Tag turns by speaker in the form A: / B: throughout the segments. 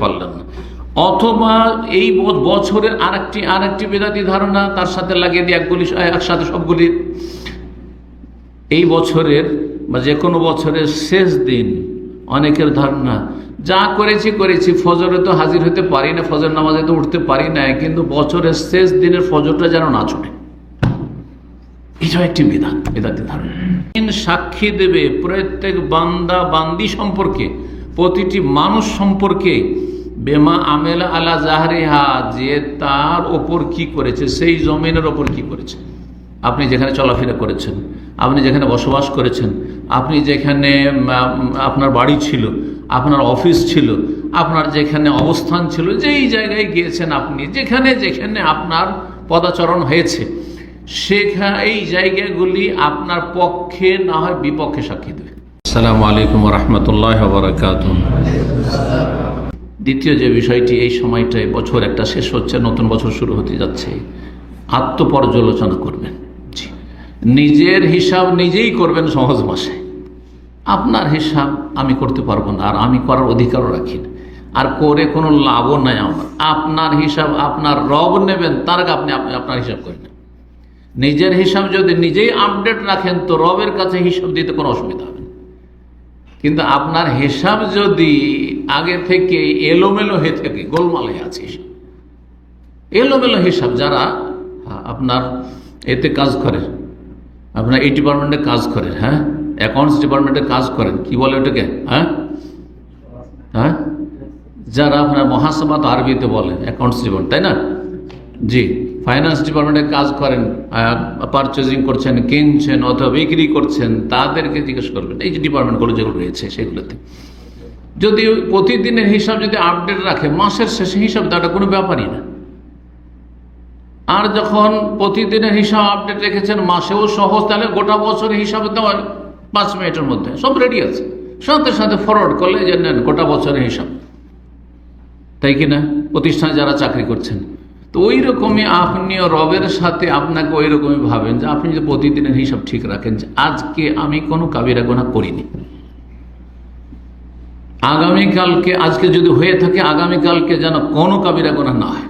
A: পারলেন না, অথবা এই বছরের আরেকটি বেদাতি ধারণা তার সাথে লাগিয়ে দিয়ে একসাথে সবগুলি, এই বছরের বা যে কোনো বছরের শেষ দিন অনেকের ধারণা যা করেছি ফজরে তো হাজির হতে পারি না, ফজর নামাজে তো উঠতে পারি না, কিন্তু বছরের শেষ দিনের ফজরটা যেন না ছুটে। এটাও একটি বেদাতি ধারণা। সাক্ষী দেবে প্রত্যেক বান্দা বান্দি সম্পর্কে, প্রতিটি মানুষ সম্পর্কে, বেমা আমেলা আলা জাহরিহা, যে তার ওপর কি করেছে, সেই জমিনের ওপর কি করেছে। আপনি যেখানে চলাফেরা করেছেন, আপনি যেখানে বসবাস করেছেন, আপনি যেখানে আপনার বাড়ি ছিল, আপনার অফিস ছিল, আপনার যেখানে অবস্থান ছিল, যেই জায়গায় গিয়েছেন, আপনি যেখানে যেখানে আপনার পদাচরণ হয়েছে, এই জায়গাগুলি আপনার পক্ষে না হয় বিপক্ষে সাক্ষী দেবে। আসসালামু আলাইকুম ওয়া রাহমাতুল্লাহি ওয়া বারাকাতুহু। দ্বিতীয় যে বিষয়টি, এই সময়টায় বছর একটা শেষ হচ্ছে, নতুন বছর শুরু হতে যাচ্ছে, আত্মপর্যালোচনা করবেন। নিজের হিসাব নিজেই করবেন সহজ ভাষায়। আপনার হিসাব আমি করতে পারবো না, আর আমি করার অধিকারও রাখি না, আর করে কোনো লাভও নাই আমার। আপনার হিসাব আপনার রব নেবেন, তার আগে আপনি আপনার হিসাব করেন। নিজের হিসাব যদি নিজেই আপডেট রাখেন তো রবের কাছে হিসাব দিতে কোনো অসুবিধা হবে না। কিন্তু আপনার হিসাব যদি আগে থেকে এলোমেলো হয়ে থাকে, গোলমাল হয়ে আছে হিসাব, এলোমেলো হিসাব, যারা আপনার এতে কাজ করে, আপনার এই ডিপার্টমেন্টে কাজ করেন, হ্যাঁ, অ্যাকাউন্টস ডিপার্টমেন্টে কাজ করেন, কি বলে ওটাকে, হ্যাঁ, যারা আপনার মহাসভা আরবিতে বলে অ্যাকাউন্টস ডিপার্টমেন্ট, তাই না? জি, ফাইন্যান্স ডিপার্টমেন্টে কাজ করেন, পারচেজিং করছেন, কিনছেন অথবা বিক্রি করছেন, তাদেরকে জিজ্ঞেস করবেন এই যে ডিপার্টমেন্টগুলো যেগুলো রয়েছে সেগুলোতে যদি প্রতিদিনের হিসাব যদি আপডেট রাখে, মাসের শেষে হিসাব দেওয়াটা কোনো ব্যাপারই না। আর যখন প্রতিদিনের হিসাব আপডেট রেখেছেন, মাসেও সহজ, তাহলে গোটা বছরের হিসাব দেওয়ার 5 মিনিটের মধ্যে সব রেডি আছে, সাথে সাথে ফরওয়ার্ড করলে যে নেন গোটা বছরের হিসাব, তাই কিনা? প্রতিষ্ঠানে যারা চাকরি করছেন, তো ওই রকমই আপনিও রবের সাথে আপনাকে ওই রকমই ভাবেন যে আপনি যদি প্রতিদিনের হিসাব ঠিক রাখেন যে আজকে আমি কোনো কাবিরা গুনাহ করিনি, আগামীকালকে, আজকে যদি হয়ে থাকে আগামীকালকে যেন কোনো কাবিরা গুনাহ না হয়।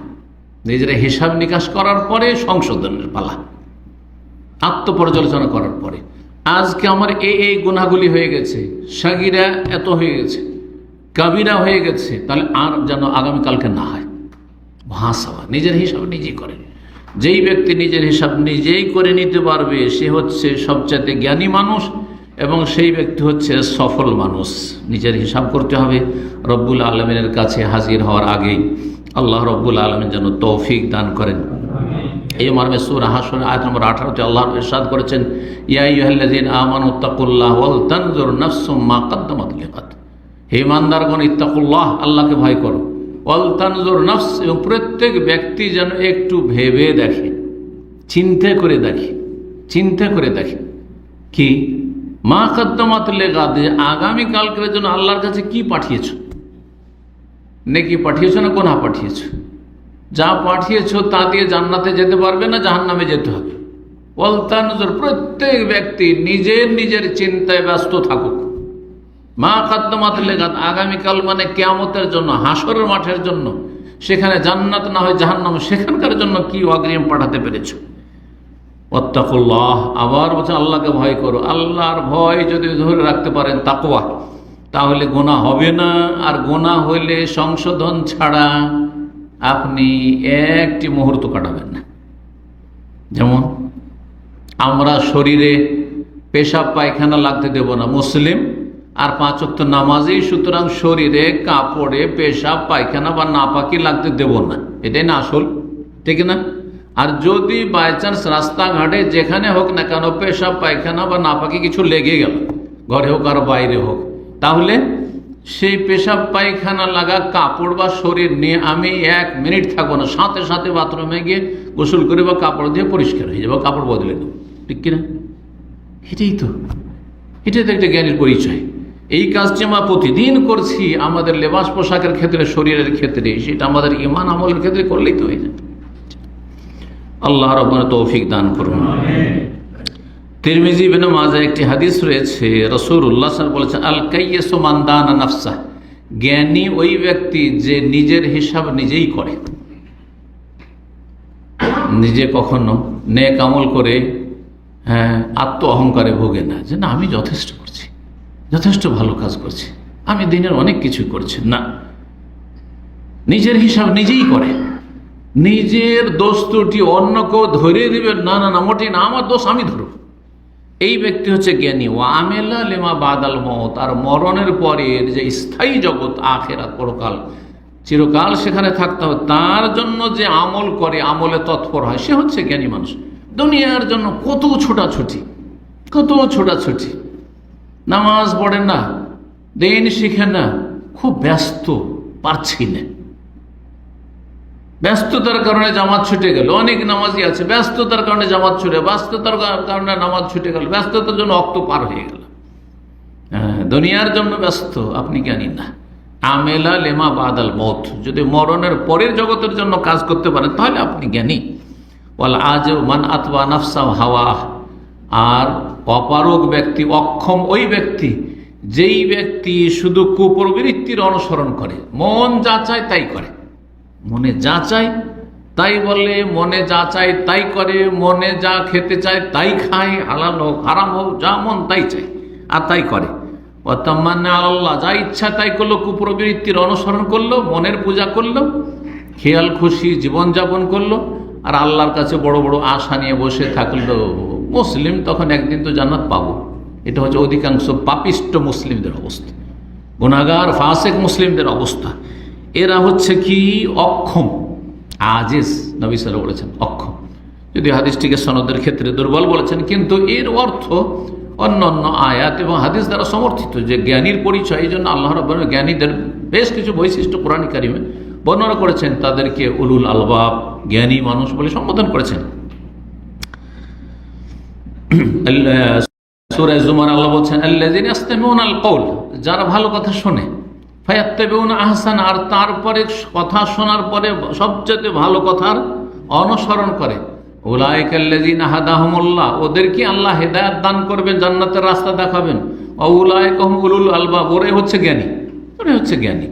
A: নিজের হিসাব নিকাশ করার পরে সংশোধনের পালা, আত্মপর্যালোচনা করার পরে আজকে আমার এই গুনাহগুলি হয়ে গেছে, সাগিরা এত হয়ে গেছে, কাবিরা হয়ে গেছে, তাহলে আর যেন আগামীকালকে না হয়। ভাষাবা নিজের হিসাব নিজেই করেন। যেই ব্যক্তি নিজের হিসাব নিজেই করে নিতে পারবে সে হচ্ছে সবচেয়ে জ্ঞানী মানুষ, এবং সেই ব্যক্তি হচ্ছে সফল মানুষ। নিজের হিসাব করতে হবে রব্বুল আলমিনের কাছে হাজির হওয়ার আগেই। আল্লাহ রব্বুল আলমিন যেন তৌফিক দান করেন। এই মর্মে সূরা হাশর আয়াত নম্বর 18-তে আল্লাহ ইরশাদ করেছেন, ইয়া আইয়ুহাল্লাযীনা আমানু তাকুল্লাহ ওয়াল তানজুর নাফসুম মা কদ্দামাত লিগাদ। হে ইমানদারগণ, ইত্তাকুল্লাহ, আল্লাহকে ভয় করো, ওয়াল তানজুর নাফস, এবং প্রত্যেক ব্যক্তি যেন একটু ভেবে দেখে, চিন্তা করে দেখে কি মা কদ্দামাত লিগাদ, আগামীকালকের জন্য আল্লাহর কাছে কি পাঠিয়েছো, নেকি পাঠিয়েছো না গুনাহ পাঠিয়েছো? যা পাঠিয়েছো তা দিয়ে জান্নাতে যেতে পারবে না জাহান্নামে যেতে হবে। ওয়াল তানজুর, প্রত্যেক ব্যক্তি নিজের চিন্তায় ব্যস্ত থাকুক। মা কদ্দামাত লিগাদ, আগামীকাল মানে কিয়ামতের জন্য, হাসরের মাঠের জন্য, সেখানে জান্নাত না হয় জাহান্নাম, সেখানকার জন্য কি অগ্রিম পাঠাতে পেরেছো। ওয়াত্তাকুল্লাহ, আবার বলছে আল্লাহকে ভয় করো। আল্লাহর ভয় যদি ধরে রাখতে পারেন, তাকওয়া, তাহলে গুনাহ হবে না। আর গুনাহ হইলে সংশোধন ছাড়া আপনি একটি মুহূর্ত কাটাবেন না। যেমন আমরা শরীরে পেশাব পায়খানা লাগতে দেব না, মুসলিম আর 5 ওয়াক্ত নামাজি, সুতরাং শরীরে কাপড়ে পেশাব পায়খানা বা নাপাকি লাগতে দেব না, এটাই না আসল, ঠিক না? আর যদি বাই চান্স রাস্তাঘাটে যেখানে হোক না কেন পেশাব পায়খানা বা নাপাকি কিছু লেগে গেল, ঘরে হোক আর বাইরে হোক, তাহলে সেই পেশাব পায়খানা লাগা কাপড় বা শরীর নিয়ে আমি 1 মিনিট থাকবো না, সাথে সাথে বাথরুমে গিয়ে গোসল করে বা কাপড় দিয়ে পরিষ্কার হয়ে যাবো, কাপড় বদলে দেবো, ঠিক কিনা? এটাই তো একটা জ্ঞানের পরিচয়। এই কাজটি আমরা প্রতিদিন করছি আমাদের লেবাস পোশাকের ক্ষেত্রে, শরীরের ক্ষেত্রে, সেটা আমাদের ঈমান আমলের ক্ষেত্রে করলেই তো হয়ে যায়। আল্লাহ রাব্বুল তৌফিক দান করুন। তিরমিজি ইবনে মাজাহ একটি হাদিস রয়েছে, রাসূলুল্লাহ সাল্লাল্লাহু আলাইহি ওয়াসাল্লাম বলেছেন, আল কাইয়্যিসু মান দানা নাফসাহ, জ্ঞানী ওই ব্যক্তি যে নিজের হিসাব নিজেই করে, নিজে কখনো নেক আমল করে আত্ম অহংকারে ভোগে না, যে না আমি যথেষ্ট করছি, যথেষ্ট ভালো কাজ করছি, আমি দিনের অনেক কিছু করছি না। নিজের হিসাব নিজেই করে, নিজের দোষ ত্রুটি অন্য কেউ ধরিয়ে দিবেন না, না না মোটেই না, আমার দোষ আমি ধরব। এই ব্যক্তি হচ্ছে জ্ঞানী। ও আমেলা লেমা বাদাল মত, আর মরণের পরের যে স্থায়ী জগৎ আখেরাত, পরকাল, চিরকাল সেখানে থাকতে হবে, তার জন্য যে আমল করে, আমলে তৎপর হয়, সে হচ্ছে জ্ঞানী মানুষ। দুনিয়ার জন্য কত ছোটাছুটি, কত ছোটাছুটি, নামাজ পড়েন না, দিন শিখেন না, খুব ব্যস্ত, পারছি না, ব্যস্ততার কারণে জামাত ছুটে গেল। অনেক নামাজি আছে ব্যস্ততার কারণে জামাত ছুটে, ব্যস্ততার কারণে নামাজ ছুটে গেল, ব্যস্ততার জন্য অক্ত পার হয়ে গেল। দুনিয়ার জন্য ব্যস্ত, আপনি জ্ঞানী না। আমেলা লেমা বাদাল মত, যদি মরণের পরের জগতের জন্য কাজ করতে পারেন তাহলে আপনি জ্ঞানী। ওয়াল আজ মান আতবা নাফসা হাওয়া, আর অপারগ ব্যক্তি, অক্ষম ওই ব্যক্তি যেই ব্যক্তি শুধু কুপ্রবৃত্তির অনুসরণ করে, মন যা চায় তাই করে, মনে যা চায় তাই বলে, মনে যা চায় তাই করে, মনে যা খেতে চায় তাই খায়, হালাল হোক হারাম হোক, যা মন তাই চায় আর তাই করে। আল্লাহ, যা ইচ্ছা তাই করলো, কুপ্রবৃত্তির অনুসরণ করলো, মনের পূজা করলো, খেয়াল খুশি জীবনযাপন করলো, আর আল্লাহর কাছে বড় বড় আশা নিয়ে বসে থাকলো। মুসলিম তখন একদিন তো জান্নাত পাবো। এটা হচ্ছে অধিকাংশ পাপিষ্ট মুসলিমদের অবস্থা, গুনাহগার ফাসেক মুসলিমদের অবস্থা। এরা হচ্ছে কি অক্ষম, আজিজ, নবী সাল্লাল্লাহু আলাইহি বলেছেন অক্ষম, যদি হাদিসটিকে সনদের ক্ষেত্রে দুর্বল বলেছেন, কিন্তু এর অর্থ অন্য অন্য আয়াত এবং হাদিস দ্বারা সমর্থিত, যে জ্ঞানীর পরিচয়। এই জন্য আল্লাহ রাব্বুল আলামিন জ্ঞানীদের বেশ কিছু বৈশিষ্ট্য কোরআন কারিমে বর্ণনা করেছেন, তাদেরকে উলুল আলবাব, জ্ঞানী মানুষ বলে সম্বোধন করেছেন। সূরা জুমার আল্লাহ বলছেন আল্লাযীনা ইয়াসতামিউনাল কওল, যারা ভালো কথা শোনে, ফায়াত্তাবিউনা আহসান, আর তারপরে কথা শোনার পরে সবচেয়ে ভালো কথার অনুসরণ করে। উলাইকাল্লাযীনা হাদাহুমুল্লাহ, ওদেরকে আল্লাহ হেদায়েত দান করবেন, জান্নাতের রাস্তা দেখাবেন। উলাইকা হুম উলুল আলবাব, ওরাই হচ্ছে জ্ঞানী, ওরাই হচ্ছে জ্ঞানী।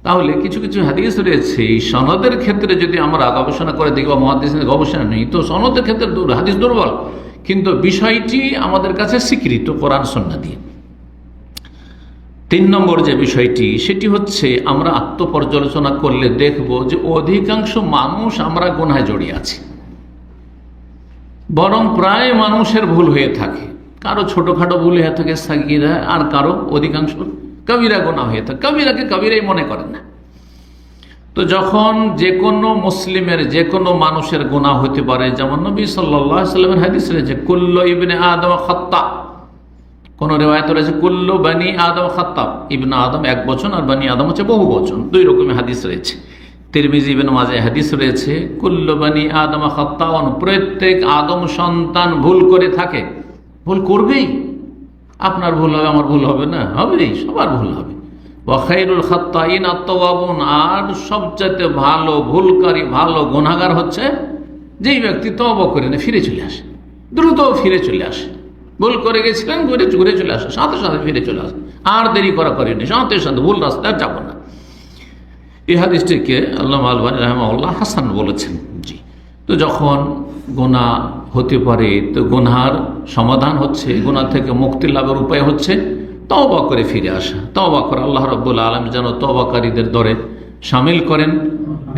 A: তাহলে কিছু কিছু হাদিস রয়েছে, এই সনদের ক্ষেত্রে যদি আমরা গবেষণা করে দেখি, বা মুহাদ্দিসিনের গবেষণা নেই, তো সনদের ক্ষেত্রে হাদিস দুর্বল, কিন্তু বিষয়টি আমাদের কাছে স্বীকৃত কোরআন সুন্নাহ দিয়ে। 3 নম্বর যে বিষয়টি, সেটি হচ্ছে আমরা আত্মপর্যালোচনা করলে দেখব যে অধিকাংশ মানুষ আমরা গুনাহে জড়িয়ে আছি, বরং প্রায় মানুষের ভুল হয়ে থাকে। কারো ছোটখাটো ভুল হয়ে থাকে সাগীরা, আর কারো অধিকাংশ কবিরা গুনাহ হয়ে থাকে। কবিরাকে কবিরাই মনে করেন না। তো যখন যে কোনো মুসলিমের, যে কোনো মানুষের গুনাহ হতে পারে, যেমন নবী সাল্লাল্লাহু আলাইহি ওয়াসাল্লামের হাদিস রয়েছে কুল্লু ইবনে আদম খাত্তা, কোন রিওয়ায়াত রয়েছে কুল্লু বানি আদম খাত্তা, ইবনে আদম এক বচন আর বানি আদম হচ্ছে বহু বচন, 2 রকমের হাদিস রয়েছে। তিরমিজি ইবনে মাজাহ হাদিস রয়েছে কুল্লু বানি আদম খাত্তাউন, প্রত্যেক আদম সন্তান ভুল করে থাকে, ভুল করবেই। আপনার ভুল হবে, আমার ভুল হবে না, হবেই, সবার ভুল হবে। ওয়া খায়রুল খাত্তাইন আত-তাওয়াবুন, আর সবচেয়ে ভালো ভুলকারী, ভালো গুনাহগার হচ্ছে যেই ব্যক্তি তওবা করে না, ফিরে চলে আসে, দ্রুত ফিরে চলে আসে। ভুল করে গেছিলেন, ঘুরে চলে আসে, সাথে সাথে ফিরে চলে আসে, আর দেরি করা করেনি, সাথে সাথে ভুল রাস্তায় যাব না। এই হাদিসটিকে আল্লামা আলবানী রাহিমাহুল্লাহ হাসান বলেছেন। জি, তো যখন গুনাহ হতে পারে, তো গুনাহর সমাধান হচ্ছে, গুনাহ থেকে মুক্তি লাভের উপায় হচ্ছে তওবা করে ফিরে আসা। তওবা করে আল্লাহ রাব্বুল আলামিন যেন তওবাকারীদের দরে শামিল করেন,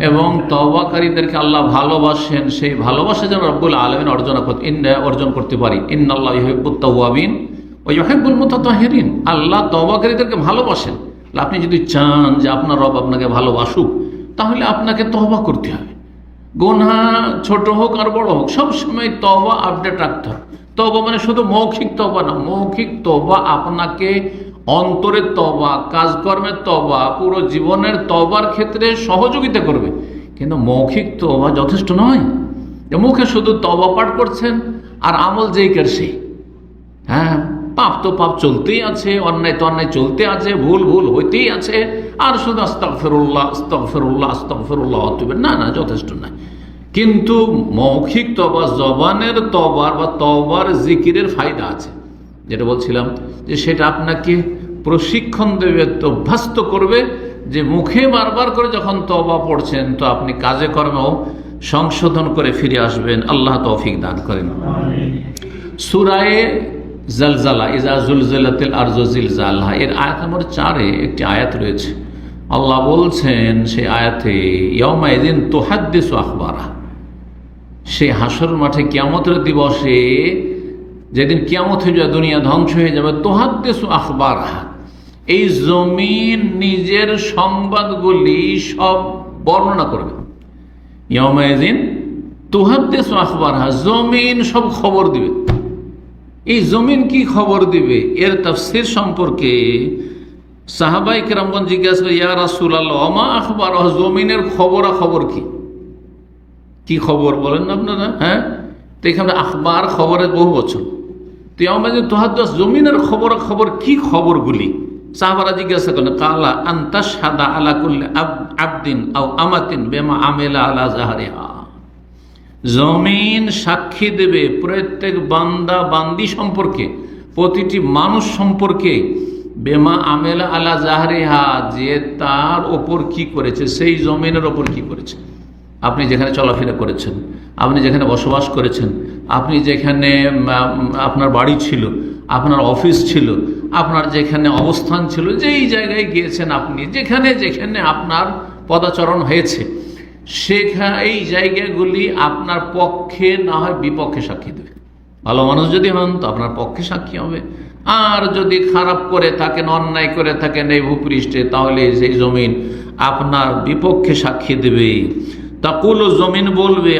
A: এবং তওবাকারীদেরকে আল্লাহ ভালোবাসেন, সেই ভালোবাসা যেন রব্বুল আলামিন অর্জন করতে পারি। ইন্নাল্লাহা ইউহিব্বুত তাওয়াবিন ওয়া ইউহিব্বুল মুতাতাহহিরিন, আল্লাহ তওবাকারীদেরকে ভালোবাসেন। আপনি যদি চান যে আপনার রব আপনাকে ভালোবাসুক, তাহলে আপনাকে তওবা করতে হবে। গুনাহ ছোট হোক আর বড় হোক, সবসময় তওবা আপডেট রাখতে হবে। তওবা মানে শুধু মৌখিক তওবা না, মৌখিক তওবা আপনাকে অন্তরের তওবা, কাজকর্মের তওবা, পুরো জীবনের তওবার ক্ষেত্রে সহযোগিতা করবে। কিন্তু মৌখিক তওবা যথেষ্ট নয়, যে মুখে শুধু তওবা পাঠ করছেন আর আমল যেই কার সেই। হ্যাঁ, পাপ তো পাপ চলতেই আছে, অন্যায় তো অন্যায় চলতে আছে, ভুল ভুল হইতেই আছে, আর শুধু আস্তাগফিরুল্লাহ আস্তাগফিরুল্লাহ আস্তাগফিরুল্লাহ হতে না, না, যথেষ্ট নয়। কিন্তু মৌখিক তওবা, জবানের তওবার বা তওবার জিকিরের ফায়দা আছে, যেটা বলছিলাম, যে সেটা আপনাকে প্রশিক্ষণ দেবে, অভ্যস্ত করবে যে মুখে বারবার করে যখন তওবা পড়ছেন তো আপনি কাজে কর্মেও সংশোধন করে ফিরে আসবেন। আল্লাহ তৌফিক দান করেন। সূরায়ে জালজালা, ইজা জুলজিলাতিল আরজু জিলজালাহা, এর আয়াত নম্বর 4-এ একটি আয়াত রয়েছে। আল্লাহ বলছেন সেই আয়াতে, ইয়াউমাইযিন তুহাদ্দিসু আখবারা, সেই হাসর মাঠে কিয়ামতের দিবসে যেদিন কিয়ামত হয়ে যাবে, দুনিয়া ধ্বংস হয়ে যাবে, তুহাদ্দিসু আখবারা, এই জমিন নিজের সংবাদগুলি সব বর্ণনা করবে। ইয়াউমাইযিন তুহাদ্দিসু আখবারা, জমিন সব খবর দিবে। এই জমিন কি খবর দিবে, এর তাফসীর সম্পর্কে সাহাবাই কেরামগণ জিজ্ঞাসা করে, ইয়া রাসূলুল্লাহ ওমা আখবার, জমিনের খবরাখবর কি, কি খবর বলেন না আপনারা? হ্যাঁ, তো এখানে আখবার খবরের বহু বচন। তো আমাদের তুহাদ্দিস, জমিনের খবরাখবর কি খবরগুলি? সাহাবারা জিজ্ঞাসা করেন, কালা আনতাশহাদা আলা কুল্লি আবদিন আও আমাতিন বিমা আমিলা আলা যাহরিহা, জমিন সাক্ষী দেবে প্রত্যেক বান্দা বান্দি সম্পর্কে, প্রতিটি মানুষ সম্পর্কে, বেমা আমেলা আলা জাহরিহা, যে তার ওপর কি করেছে, সেই জমিনের ওপর কি করেছে। আপনি যেখানে চলাফেরা করেছেন, আপনি যেখানে বসবাস করেছেন, আপনি যেখানে আপনার বাড়ি ছিল, আপনার অফিস ছিল, আপনার যেখানে অবস্থান ছিল, যেই জায়গায় গিয়েছেন আপনি, যেখানে যেখানে আপনার পদাচরণ হয়েছে, সেখানে এই জায়গাগুলি আপনার পক্ষে না হয় বিপক্ষে সাক্ষী দেবে। ভালো মানুষ যদি হন তো আপনার পক্ষে সাক্ষী হবে, আর যদি খারাপ করে থাকেন, অন্যায় করে থাকেন এই ভূপৃষ্ঠে, তাহলে সেই জমিন আপনার বিপক্ষে সাক্ষী দেবে। তাকুলু, জমিন বলবে,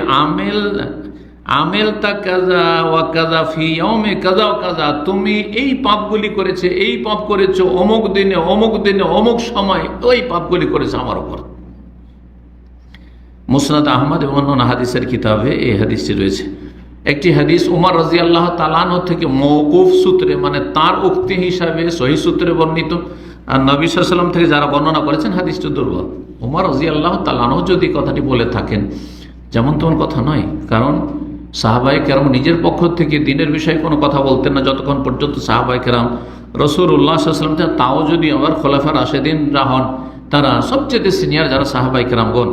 A: আমেল তা কাজা ওয়া কাজা ফি ইয়াউমে কাজা ওয়া কাজা, তুমি এই পাপগুলি করেছে, এই পাপ করেছো অমুক দিনে অমুক দিনে অমুক সময়, ওই পাপগুলি করেছে আমার উপর। মুসনাদ আহমদ এবং অন্যান্য হাদিসের কিতাবে এই হাদিসটি রয়েছে। একটি হাদিস উমর রাদিয়াল্লাহু তাআলা আনহু থেকে মওকুফ সূত্রে, মানে তার উক্তি হিসাবে সহিহ সূত্রে বর্ণিত, আর নবী সাল্লাল্লাহু আলাইহি ওয়াসাল্লাম থেকে যারা বর্ণনা করেছেন হাদিসটি দুর্বল। উমর রাদিয়াল্লাহু তাআলা আনহু যদি কথাটি বলে থাকেন, যেমন তেমন কথা নয়, কারণ সাহাবায়ে কেরাম নিজের পক্ষ থেকে দিনের বিষয়ে কোনো কথা বলতেন না যতক্ষণ পর্যন্ত সাহাবায়ে কেরাম রাসূলুল্লাহ সাল্লাল্লাহু আলাইহি ওয়াসাল্লাম, তাও যদি আবার খোলাফা রাশেদিনরা হন, তারা সবচেয়ে সিনিয়র যারা সাহাবায়ে কেরামগণ।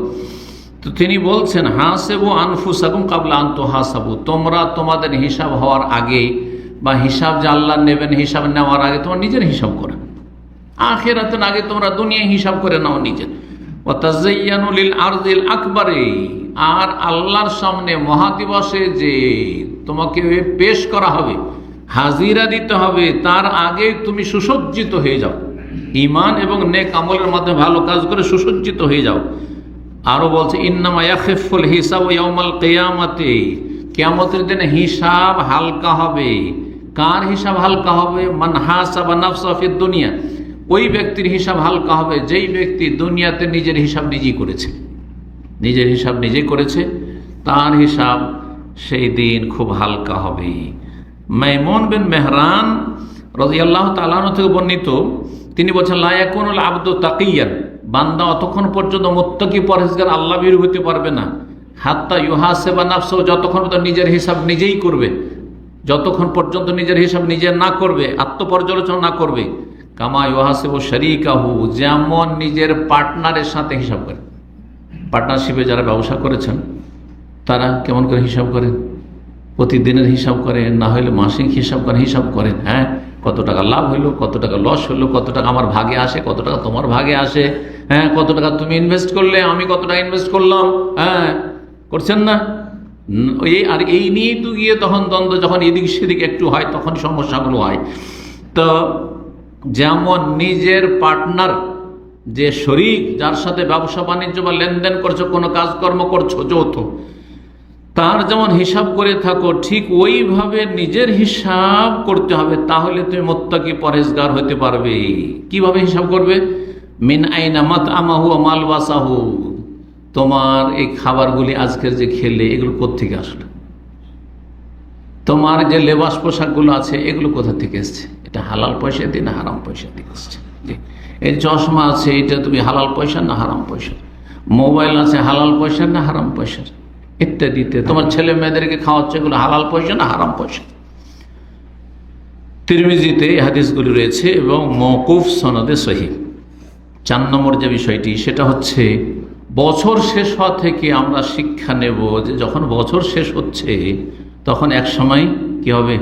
A: তো তিনি বলছেন, হাসিবু আনফুসাকুম কাবলা আন তুহাসাবু, তোমরা তোমাদের হিসাব হওয়ার আগে, বা হিসাব যে আল্লাহ নেবেন, হিসাব নেওয়ার আগে তোমার নিজের হিসাব করে, আখিরাতের আগে তোমরা দুনিয়ায় হিসাব করে নাও নিজের। ওয়া তাযায়্যানু লিল আরদিল আকবারে, আর আল্লাহর সামনে মহাদিবসে যে তোমাকে পেশ করা হবে, হাজিরা দিতে হবে, তার আগে তুমি সুসজ্জিত হয়ে যাও, ঈমান এবং নেক আমলের মাধ্যমে ভালো কাজ করে সুসজ্জিত হয়ে যাও। আরো বলছে, ইন্নামা ইয়াখিফুল হিসাব ইয়াউমাল কিয়ামাতি, কিয়ামতের দিনে হিসাব হালকা হবে। কার হিসাব হালকা হবে? মান হাসাবা নাফসা ফিদ দুনিয়া, ওই ব্যক্তির হিসাব হালকা হবে যেই ব্যক্তি দুনিয়াতে নিজের হিসাব নিজেই করেছে, নিজের হিসাব নিজে করেছে, তার হিসাব সেই দিন খুব হালকা হবে। মাইমুন বিন মেহরান রাদিয়াল্লাহু তাআলা আনহু থেকে বর্ণিত, তিনি বলছেন, লা ইয়াকুনুল আবদু তাকিয়ান, বান্দা অতক্ষণ পর্যন্ত মুত্তাকি পরহেজগার আল্লাহ ভীরু হতে পারবে না, হাত্তা ইউহাসিবা নাফসাহু, যতক্ষণ পর্যন্ত নিজের হিসাব নিজেই করবে, যতক্ষণ পর্যন্ত নিজের হিসাব নিজে না করবে, আত্মপর্যালোচনা না করবে, কামা ইউহাসিবু শারীকাহু, যেমন নিজের পার্টনারের সাথে হিসাব করে। পার্টনারশিপে যারা ব্যবসা করেছেন তারা কেমন করে হিসাব করেন? প্রতিদিনের হিসাব করেন, না হলে মাসিক হিসাব করেন। হ্যাঁ, কত টাকা লাভ হইলো, কত টাকা লস হইলো, কত টাকা আমার ভাগে আসে, কত টাকা তোমার ভাগে আসে, হ্যাঁ, কত টাকা তুমি ইনভেস্ট করলে, আমি কত টাকা ইনভেস্ট করলাম, হ্যাঁ, করছেন না? আর এই নিয়েই তো গিয়ে তখন দ্বন্দ্ব, যখন এদিক সেদিক একটু হয় তখন সমস্যাগুলো হয়। তো যেমন নিজের পার্টনার, যে শরীক, যার সাথে ব্যবসা বাণিজ্য বা লেনদেন করছো, কোনো কাজকর্ম করছো যৌথ, তার যেমন হিসাব করে থাকো, ঠিক ওইভাবে নিজের হিসাব করতে হবে, তাহলে তুমি মুত্তাকি পরহেজগার হতে পারবে। কিভাবে হিসাব করবে? মিন আইনা মাতআমাহু ওয়া মালবাসাহু, তোমার এই খাবারগুলি আজকের যে খেলে এগুলো কোত্থেকে আসলো, তোমার যে লেবাস পোশাকগুলো আছে এগুলো কোথা থেকে এসছে, এটা হালাল পয়সা দিয়ে না হারাম পয়সা দিয়ে এসছে। এই চশমা আছে, এটা তুমি হালাল পয়সা না হারাম পয়সা, মোবাইল আছে হালাল পয়সা না হারাম পয়সা, ইত্যাদিতে। তোমার ছেলে মেয়েদেরকে খাওয়াচ্ছে, এগুলো হালাল পয়সা না হারাম পয়সা। তিরমিজিতে এই হাদিসগুলি রয়েছে এবং মওকুফ সনদে সহিহ। 4 নম্বর যে বিষয়টি সেটা হচ্ছে বছর শেষ হওয়া থেকে আমরা শিক্ষা নেব যে যখন বছর শেষ হচ্ছে তখন এক সময় কি হবে,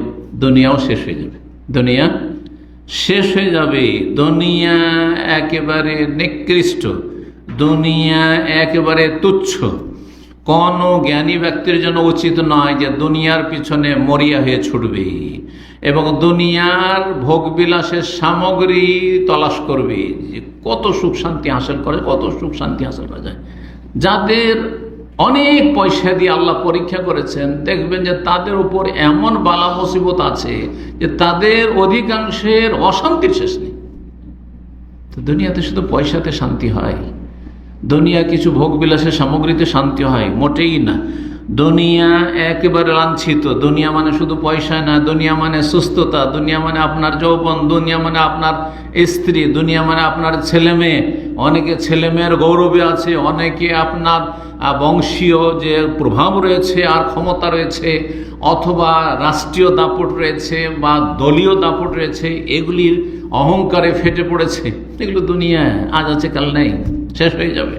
A: দুনিয়াও শেষ হয়ে যাবে। দুনিয়া শেষ হয়ে যাবে, দুনিয়া একেবারে নিকৃষ্ট, দুনিয়া একেবারে তুচ্ছ। কোনো জ্ঞানী ব্যক্তির জন্য উচিত নয় যে দুনিয়ার পিছনে মরিয়া হয়ে ছুটবে এবং দুনিয়ার ভোগবিলাসের সামগ্রী তলাশ করবে যে কত সুখ শান্তি হাসিল করে, কত সুখ শান্তি হাসিল করা যায়। যাদের অনেক পয়সা দিয়ে আল্লাহ পরীক্ষা করেছেন, দেখবেন যে তাদের উপর এমন বালা মুসিবত আছে যে তাদের অধিকাংশের অশান্তির শেষ নেই। তো দুনিয়াতে শুধু পয়সাতে শান্তি হয়, দুনিয়া কিছু ভোগবিলাসের সামগ্রীতে শান্তি হয়? মোটেই না। দুনিয়া একেবারে লাঞ্ছিত। দুনিয়া মানে শুধু পয়সা না, দুনিয়া মানে সুস্থতা, দুনিয়া মানে আপনার যৌবন, দুনিয়া মানে আপনার স্ত্রী, দুনিয়া মানে আপনার ছেলে মেয়ে। অনেকে ছেলে মেয়ের গৌরবে আছে, অনেকে আপনার বংশীয় যে প্রভাব রয়েছে আর ক্ষমতা রয়েছে, অথবা রাষ্ট্রীয় দাপট রয়েছে বা দলীয় দাপট রয়েছে, এগুলির অহংকারে ফেটে পড়েছে। এগুলো দুনিয়া, আজ আছে কাল নেই, শেষ হয়ে যাবে।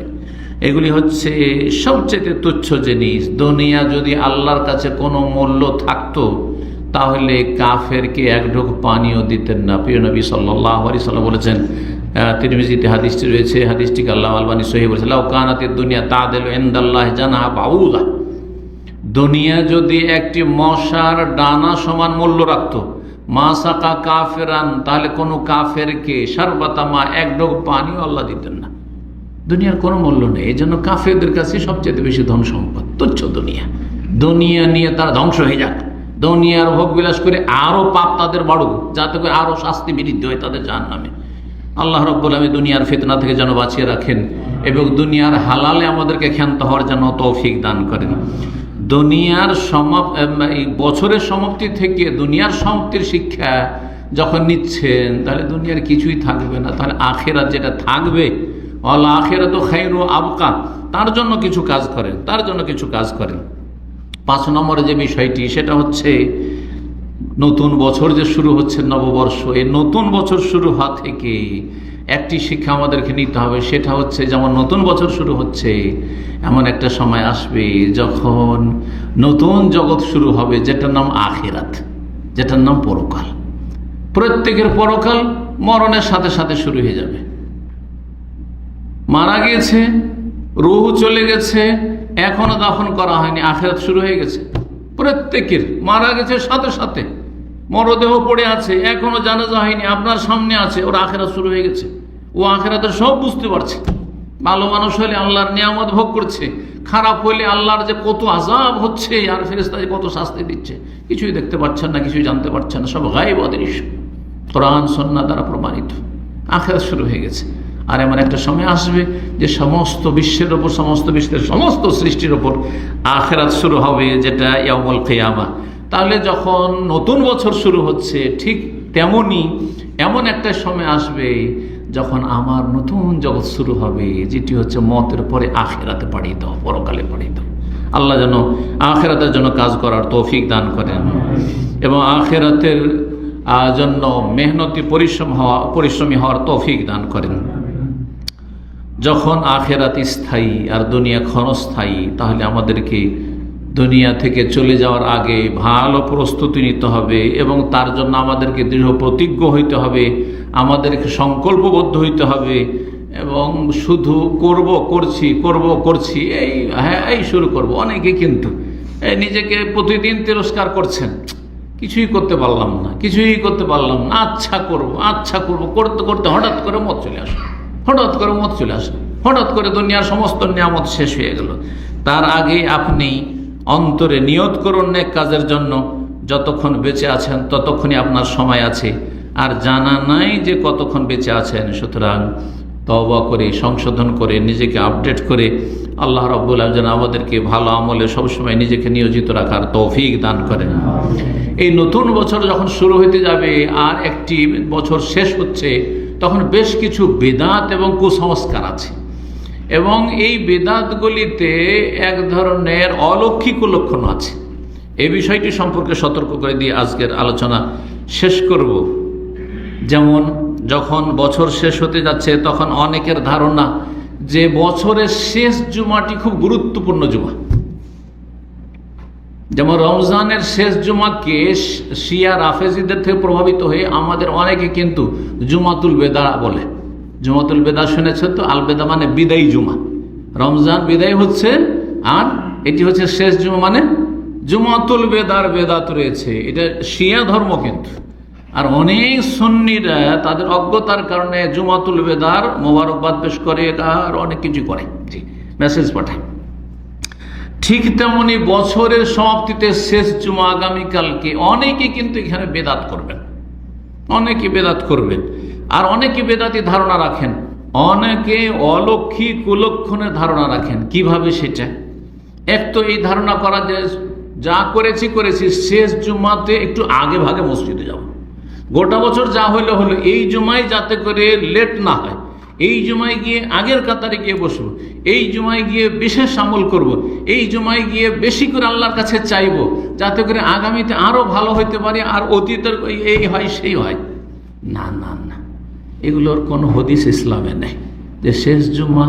A: এগুলি হচ্ছে সবচেয়ে তুচ্ছ জিনিস। দুনিয়া যদি আল্লাহর কাছে কোনো মূল্য থাকতো তাহলে কাফেরকে এক ঢোক পানিও দিতেন না। প্রিয় নবী সাল্লাল্লাহু আলাইহি ওয়াসাল্লাম বলেছেন, তিরমিজিতে হাদিসটি রয়েছে, হাদিসটিকে আল্লাহ আলবানী সহিহ বলেছেন, লাউ কানাতিদ দুনিয়া তাদিলু ইনদাল্লাহি জানাহা বাউযা। দুনিয়া যদি একটি মশার ডানা সমান মূল্য রাখতো, মা সাকা কাফেরান, তাহলে কোনো কাফেরকে শারবাতামা এক ঢোক পানিও আল্লাহ দিতেন না। দুনিয়ার কোনো মূল্য নেই। এই জন্য কাফেরদের কাছে সবচেয়ে বেশি ধন সম্পদ তুচ্ছ দুনিয়া। দুনিয়া নিয়ে তারা ধ্বংস হয়ে যাক, দুনিয়ার ভোগ বিলাস করে আরও পাপ তাদের বাড়ুক, যাতে করে আরও শাস্তি বৃদ্ধি হয় তাদের জাহান্নামে। আল্লাহ রাব্বুল আলামিন দুনিয়ার ফিতনা থেকে যেন বাঁচিয়ে রাখেন এবং দুনিয়ার হালালে আমাদেরকে ক্ষান্ত হওয়ার জন্য তৌফিক দান করেন। দুনিয়ার বছরের সমাপ্তি থেকে দুনিয়ার সমাপ্তির শিক্ষা যখন নিচ্ছেন তাহলে দুনিয়ার কিছুই থাকবে না। তাহলে আখিরাত যেটা থাকবে, আল আখিরাত খায়রু আবকা, তার জন্য কিছু কাজ করেন, তার জন্য কিছু কাজ করেন। 5 নম্বরে যে বিষয়টি সেটা হচ্ছে নতুন বছর যে শুরু হচ্ছে, নববর্ষ, এই নতুন বছর শুরু হওয়া থেকে একটি শিক্ষা আমাদেরকে নিতে হবে। সেটা হচ্ছে যেমন নতুন বছর শুরু হচ্ছে, এমন একটা সময় আসবে যখন নতুন জগৎ শুরু হবে, যেটার নাম আখিরাত, যেটার নাম পরকাল। প্রত্যেকের পরকাল মরণের সাথে সাথে শুরু হয়ে যাবে। মারা গেছে, রূহ চলে গেছে, এখনো দাফন করা হয়নি, আখিরাত শুরু হয়ে গেছে। প্রত্যেকের মারা গেছে সাথে সাথে, মরদেহ পড়ে আছে, এখনো জানাজা হয়নি, আপনার সামনে আছে, ওর আখিরাত শুরু হয়ে গেছে। ও আখিরাতের সব বুঝতে পারছে। ভালো মানুষ হলে আল্লাহর নিয়ামত ভোগ করছে, খারাপ হলে আল্লাহর যে কত আযাব হচ্ছে আর ফেরেশতা যে কত শাস্তি দিচ্ছে, কিছুই দেখতে পাচ্ছেন না, কিছুই জানতে পারছেন না, সব গায়েব অদৃশ্য, কোরআন সুন্নাহ দ্বারা প্রমাণিত। আখিরাত শুরু হয়ে গেছে। আর এমন একটা সময় আসবে যে সমস্ত বিশ্বের ওপর, সমস্ত বিশ্বের সমস্ত সৃষ্টির ওপর আখিরাত শুরু হবে, যেটা ইয়াউমুল কিয়ামা। তাহলে যখন নতুন বছর শুরু হচ্ছে, ঠিক তেমনি এমন একটা সময় আসবে যখন আমার নতুন জগৎ শুরু হবে, যেটি হচ্ছে মতের পরে আখিরাতে পাঠিয়ে দাও, পরকালে পাঠিয়ে দাও। আল্লাহ যেন আখিরাতের জন্য কাজ করার তৌফিক দান করেন এবং আখিরাতের জন্য মেহনতি পরিশ্রমী হওয়ার তৌফিক দান করেন। যখন আখিরাত স্থায়ী আর দুনিয়া ক্ষণস্থায়ী, তাহলে আমাদেরকে দুনিয়া থেকে চলে যাওয়ার আগে ভালো প্রস্তুতি নিতে হবে এবং তার জন্য আমাদেরকে দৃঢ় প্রতিজ্ঞ হইতে হবে, আমাদেরকে সংকল্পবদ্ধ হইতে হবে এবং শুধু করছি এই শুরু করব। অনেকে কিন্তু নিজেকে প্রতিদিন তিরস্কার করছেন, কিছুই করতে পারলাম না, আচ্ছা করব করতে করতে হঠাৎ করে মত চলে আসে, হঠাৎ করে দুনিয়ার সমস্ত নিয়ামত শেষ হয়ে গেল। তার আগে আপনি অন্তরে নিয়ত করুন নেক কাজের জন্য। যতক্ষণ বেঁচে আছেন ততক্ষণই আপনার সময় আছে, আর জানা নাই যে কতক্ষণ বেঁচে আছেন। সুতরাং তওবা করে, সংশোধন করে, নিজেকে আপডেট করে আল্লাহ রাব্বুল আলামিন যেন আমাদেরকে ভালো আমলে সবসময় নিজেকে নিয়োজিত রাখার তৌফিক দান করেন। এই নতুন বছর যখন শুরু হতে যাবে আর একটি বছর শেষ হচ্ছে, তখন বেশ কিছু বিদআত এবং কুসংস্কার আছে এবং এই বিদআতগুলিতে এক ধরনের অলৌকিক লক্ষণ আছে। এই বিষয়টি সম্পর্কে সতর্ক করে দিয়ে আজকের আলোচনা শেষ করব। যেমন যখন বছর শেষ হতে যাচ্ছে তখন অনেকের ধারণা যে বছরের শেষ জুমাটি খুব গুরুত্বপূর্ণ জুমা। যেমন রমজানের শেষ জুমাকে শিয়া রাফেজিদের থেকে প্রভাবিত হয়ে আমাদের অনেকে কিন্তু জুমাতুল বেদা বলে। জুমাতুল বেদা শুনেছে তো? আল বেদা মানে বিদায়ী জুমা। রমজান বিদায় হচ্ছে আর এটি হচ্ছে শেষ জুমা, মানে জুমাতুল বেদার বেদাত রয়েছে। এটা শিয়া ধর্ম কিন্তু। আর অনেক সুন্নিরা তাদের অজ্ঞতার কারণে জুমাতুল বেদার মোবারকবাদ পেশ করে আর অনেক কিছু করে, জি, মেসেজ পাঠায়। ঠিক তেমনি বছরের সমাপ্তিতে শেষ জুমা আগামীকালকে অনেকে কিন্তু এখানে বেদাত করবেন, অনেকে বেদাত করবেন। আর অনেকে বেদাতি ধারণা রাখেন, অনেকে অলৌকিক কুলক্ষণের ধারণা রাখেন। কিভাবে সেটা? এক তো এই ধারণা করা যে যা করেছি শেষ জুমাতে একটু আগে ভাগে মসজিদে যাব, গোটা বছর যা হলো এই জুমায় যাতে করে লেট না হয়, এই জুমায় গিয়ে আগের কাতারে গিয়ে বসবো, এই জুমায় গিয়ে বিশেষ আমল করব, এই জুমায় গিয়ে বেশি করে আল্লাহর কাছে চাইবো যাতে করে আগামীতে আরো ভালো হইতে পারে, আর অতীতের এই হয় সেই হয় না। না না, এগুলোর কোনো হদিস ইসলামে নেই যে শেষ জুমা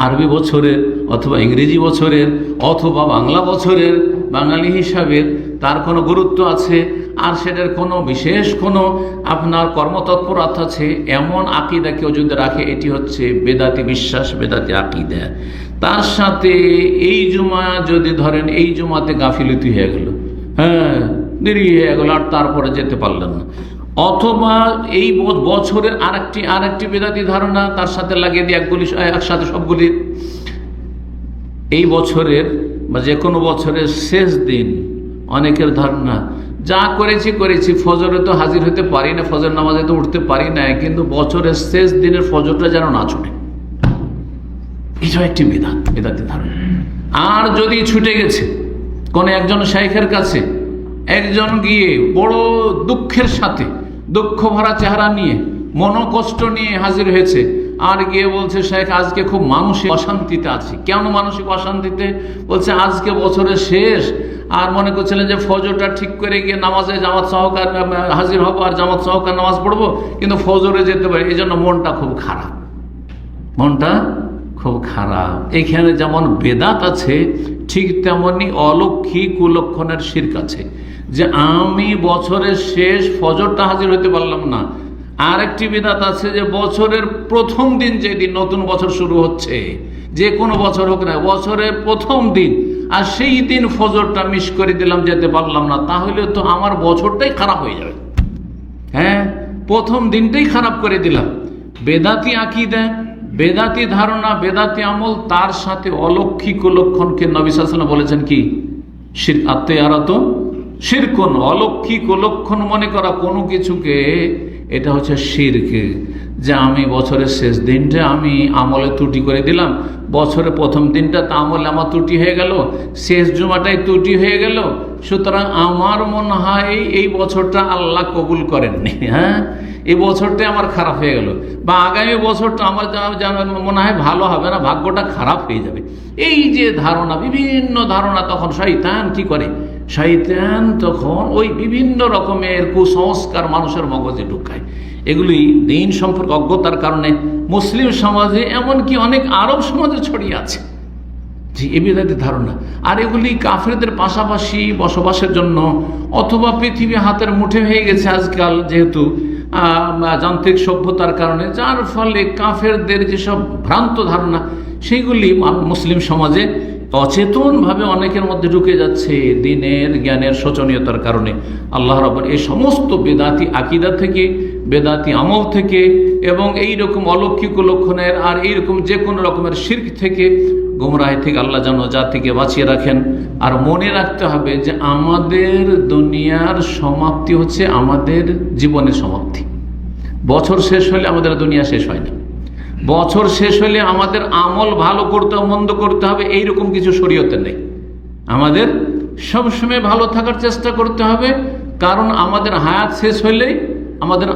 A: আরবি বছরের অথবা ইংরেজি বছরের অথবা বাংলা বছরের বাঙালি হিসাবের তার কোনো গুরুত্ব আছে আর সেটার কোনো বিশেষ কোনো আপনার কর্মতৎপরতা আছে, এমন আকিদা কেউ যদি রাখে এটি হচ্ছে বেদাতি বিশ্বাস, বেদাতি আকিদা। তার সাথে এই জুমা যদি ধরেন এই জুমাতে গাফিলতি হয়ে গেল, হ্যাঁ দেরি হয়ে গেল আর তারপরে যেতে পারলেন না, অথবা এই বছরের আরেকটি বেদাতি ধারণা তার সাথে লাগিয়ে দিয়ে একসাথে সবগুলি, এই বছরের বা যে কোনো বছরের শেষ দিন অনেকের ধারণা যা করেছি ফজরে তো হাজির হতে পারি না, ফজর নামাজে তো উঠতে পারি না, কিন্তু বছরের শেষ দিনের ফজরটা যেন না ছুটে, এটা একটি বেদাতি ধারণা। আর যদি ছুটে গেছে কোন একজন শাইখের কাছে, একজন গিয়ে বড় দুঃখের সাথে দুঃখ ভরা চেহারা নিয়ে মনোকষ্ট নিয়ে হাজির হয়েছে, আর গিয়ে বলছে শেখ আজকে খুব মানসিক অশান্তিতে আছি। কেন মানসিক অশান্তিতে? বলছে আজকে বছরের শেষ, আর মনে করছিলেন যে ফজরটা ঠিক করে গিয়ে নামাজে জামাত সহকার হাজির হবো আর জামাত সহকার নামাজ পড়বো, কিন্তু ফজরে যেতে পারি, এই জন্য মনটা খুব খারাপ, মনটা খুব খারাপ। এখানে যেমন বেদাত আছে ঠিক তেমনি অলৌকিক কুলক্ষণের শিরক আছে, যে আমি বছরের শেষ ফজরটা হাজির হতে পারলাম না। আর একটি বিদাত আছে যে বছরের প্রথম দিন, যেদিন নতুন বছর শুরু হচ্ছে, যে কোনো বছর হোক না, বছরের প্রথম দিন, আর সেই দিন ফজরটা মিস করে দিলাম, যেতে পারলাম না, তাহলে তো আমার বছরটাই খারাপ হয়ে যাবে। হ্যাঁ, প্রথম দিনটাই খারাপ করে দিলাম। বেদাতি আকীদা, বেদাতি ধারণা, বেদাতি আমল, তার সাথে অলৌকিক কুলক্ষণকে নবী সাল্লাল্লাহু আলাইহি ওয়াসাল্লাম বলেছেন কি? শিরক। আত্মীয়ারাত শিরকুন, অলৌকিক কুলক্ষণ মনে করা কোনো কিছুকে, এটা হচ্ছে শিরক। যে আমি বছরের শেষ দিনটা আমি আমলে ত্রুটি করে দিলাম, বছরের প্রথম দিনটা তা আমলে আমার ত্রুটি হয়ে গেল, শেষ জুমাটাই ত্রুটি হয়ে গেল, সুতরাং আমার মনে হয় এই বছরটা আল্লাহ কবুল করেননি, হ্যাঁ এই বছরটাই আমার খারাপ হয়ে গেল, বা আগামী বছরটা আমার মনে হয় ভালো হবে না, ভাগ্যটা খারাপ হয়ে যাবে। এই যে ধারণা, বিভিন্ন ধারণা, তখন শয়তান কি করে? শয়তান তখন ওই বিভিন্ন রকমের কুসংস্কার মানুষের মগজে ঢুকায়। এগুলি দিন সম্পর্কে অজ্ঞতার কারণে মুসলিম সমাজে, এমনকি অনেক আরব সমাজে ছড়িয়ে আছে যে এ বিদাতি ধারণা। আর এগুলি কাফেরদের পাশাপাশি বসবাসের জন্য, অথবা পৃথিবী হাতের মুঠে হয়ে গেছে আজকাল যেহেতু যান্ত্রিক সভ্যতার কারণে, যার ফলে কাফেরদের যেসব ভ্রান্ত ধারণা সেইগুলি মুসলিম সমাজে অচেতনভাবে অনেকের মধ্যে ঢুকে যাচ্ছে দিনের জ্ঞানের শোচনীয়তার কারণে। আল্লাহ রাব্বুল এই সমস্ত বেদাতি আকীদা থেকে, বেদাতি আমল থেকে, এবং এই রকম অলৌকিক লক্ষণের আর এইরকম যে কোনো রকমের শিরক থেকে, গোমরাহি থেকে আল্লাহ যেন জাতিকে বাঁচিয়ে রাখেন। আর মনে রাখতে হবে যে আমাদের দুনিয়ার সমাপ্তি হচ্ছে আমাদের জীবনের সমাপ্তি। বছর শেষ হলে আমাদের দুনিয়া শেষ হয় না। বছর শেষ হলে আমাদের আমল ভালো করতে হবে, মন্দ করতে হবে, এইরকম কিছু শরীয়তে নেই। আমাদের সবসময় ভালো থাকার চেষ্টা করতে হবে, কারণ আমাদের হায়াত শেষ হলেই আমাদের